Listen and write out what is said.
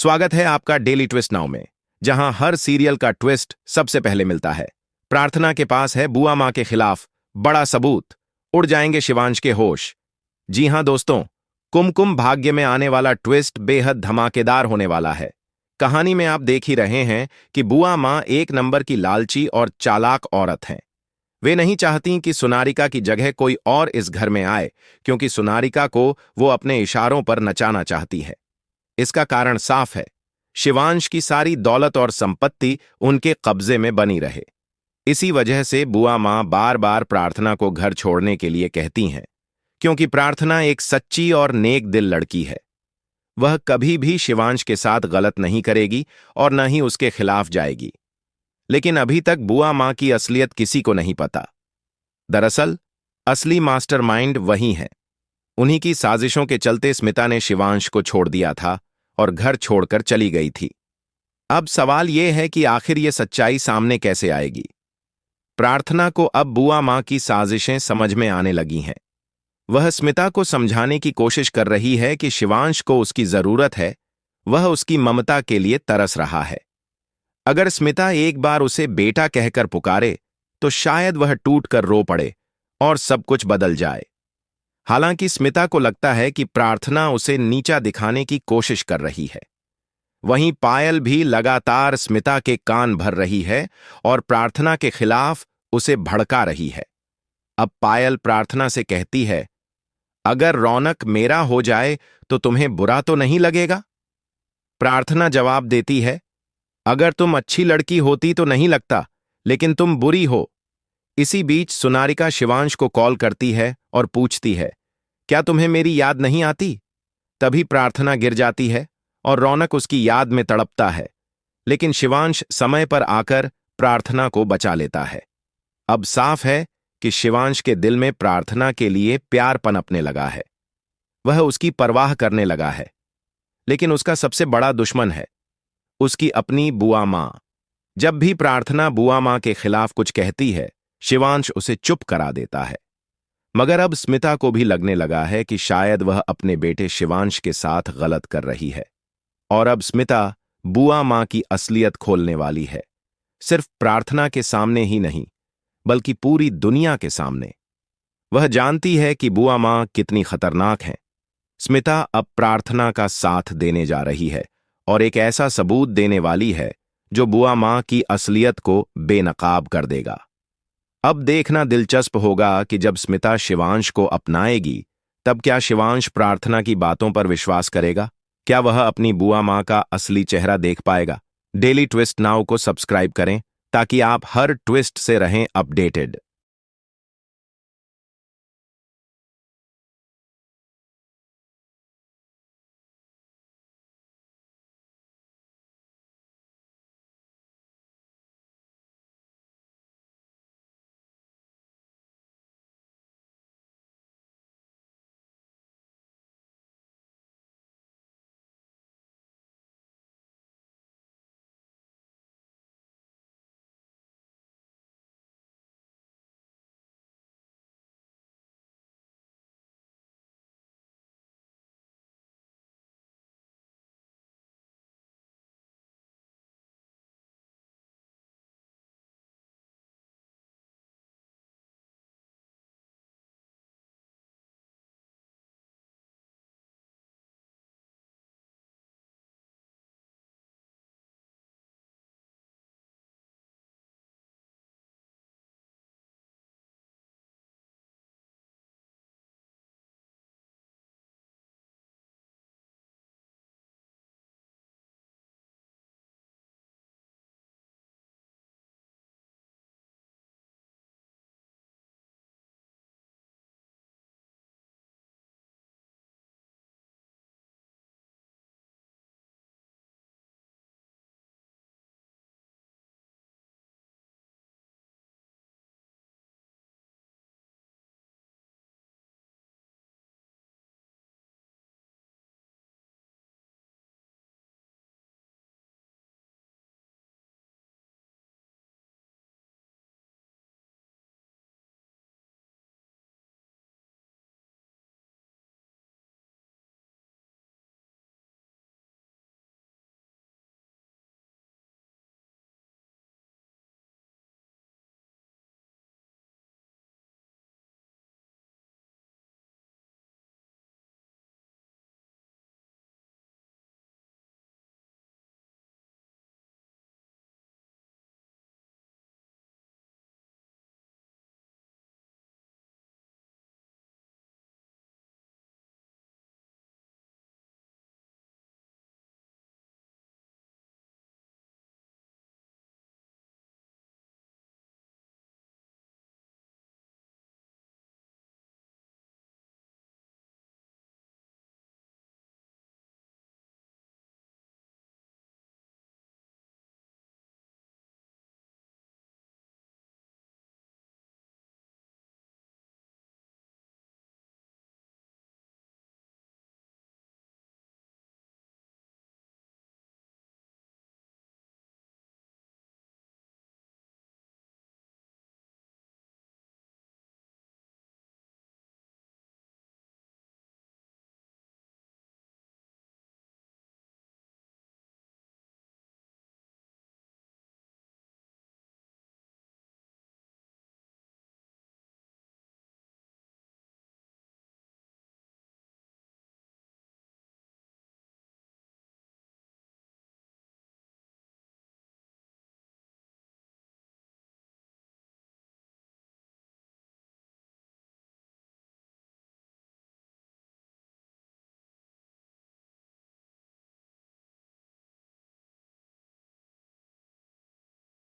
स्वागत है आपका डेली ट्विस्ट नाउ में, जहां हर सीरियल का ट्विस्ट सबसे पहले मिलता है। प्रार्थना के पास है बुआ मां के खिलाफ बड़ा सबूत, उड़ जाएंगे शिवांश के होश। जी हां दोस्तों, कुमकुम भाग्य में आने वाला ट्विस्ट बेहद धमाकेदार होने वाला है। कहानी में आप देख ही रहे हैं कि बुआ मां एक नंबर की लालची और चालाक औरत हैं। वे नहीं चाहती कि सुनारिका की जगह कोई और इस घर में आए, क्योंकि सुनारिका को वो अपने इशारों पर नचाना चाहती है। इसका कारण साफ है, शिवांश की सारी दौलत और संपत्ति उनके कब्जे में बनी रहे। इसी वजह से बुआ मां बार बार प्रार्थना को घर छोड़ने के लिए कहती हैं, क्योंकि प्रार्थना एक सच्ची और नेक दिल लड़की है। वह कभी भी शिवांश के साथ गलत नहीं करेगी और न ही उसके खिलाफ जाएगी। लेकिन अभी तक बुआ मां की असलियत किसी को नहीं पता। दरअसल असली मास्टरमाइंड वही है। उन्हीं की साजिशों के चलते स्मिता ने शिवांश को छोड़ दिया था और घर छोड़कर चली गई थी। अब सवाल यह है कि आखिर ये सच्चाई सामने कैसे आएगी। प्रार्थना को अब बुआ मां की साजिशें समझ में आने लगी हैं। वह स्मिता को समझाने की कोशिश कर रही है कि शिवांश को उसकी जरूरत है, वह उसकी ममता के लिए तरस रहा है। अगर स्मिता एक बार उसे बेटा कहकर पुकारे तो शायद वह टूट कर रो पड़े और सब कुछ बदल जाए। हालांकि स्मिता को लगता है कि प्रार्थना उसे नीचा दिखाने की कोशिश कर रही है। वहीं पायल भी लगातार स्मिता के कान भर रही है और प्रार्थना के खिलाफ उसे भड़का रही है। अब पायल प्रार्थना से कहती है, अगर रौनक मेरा हो जाए तो तुम्हें बुरा तो नहीं लगेगा? प्रार्थना जवाब देती है, अगर तुम अच्छी लड़की होती तो नहीं लगता, लेकिन तुम बुरी हो। इसी बीच सुनारिका शिवांश को कॉल करती है और पूछती है, क्या तुम्हें मेरी याद नहीं आती? तभी प्रार्थना गिर जाती है और रौनक उसकी याद में तड़पता है, लेकिन शिवांश समय पर आकर प्रार्थना को बचा लेता है। अब साफ है कि शिवांश के दिल में प्रार्थना के लिए प्यार पनपने लगा है। वह उसकी परवाह करने लगा है। लेकिन उसका सबसे बड़ा दुश्मन है उसकी अपनी बुआ मां। जब भी प्रार्थना बुआ मां के खिलाफ कुछ कहती है, शिवांश उसे चुप करा देता है। मगर अब स्मिता को भी लगने लगा है कि शायद वह अपने बेटे शिवांश के साथ गलत कर रही है। और अब स्मिता बुआ मां की असलियत खोलने वाली है, सिर्फ प्रार्थना के सामने ही नहीं, बल्कि पूरी दुनिया के सामने। वह जानती है कि बुआ मां कितनी खतरनाक है। स्मिता अब प्रार्थना का साथ देने जा रही है और एक ऐसा सबूत देने वाली है जो बुआ मां की असलियत को बेनकाब कर देगा। अब देखना दिलचस्प होगा कि जब स्मिता शिवांश को अपनाएगी, तब क्या शिवांश प्रार्थना की बातों पर विश्वास करेगा? क्या वह अपनी बुआ मां का असली चेहरा देख पाएगा? डेली ट्विस्ट नाउ को सब्सक्राइब करें ताकि आप हर ट्विस्ट से रहें अपडेटेड।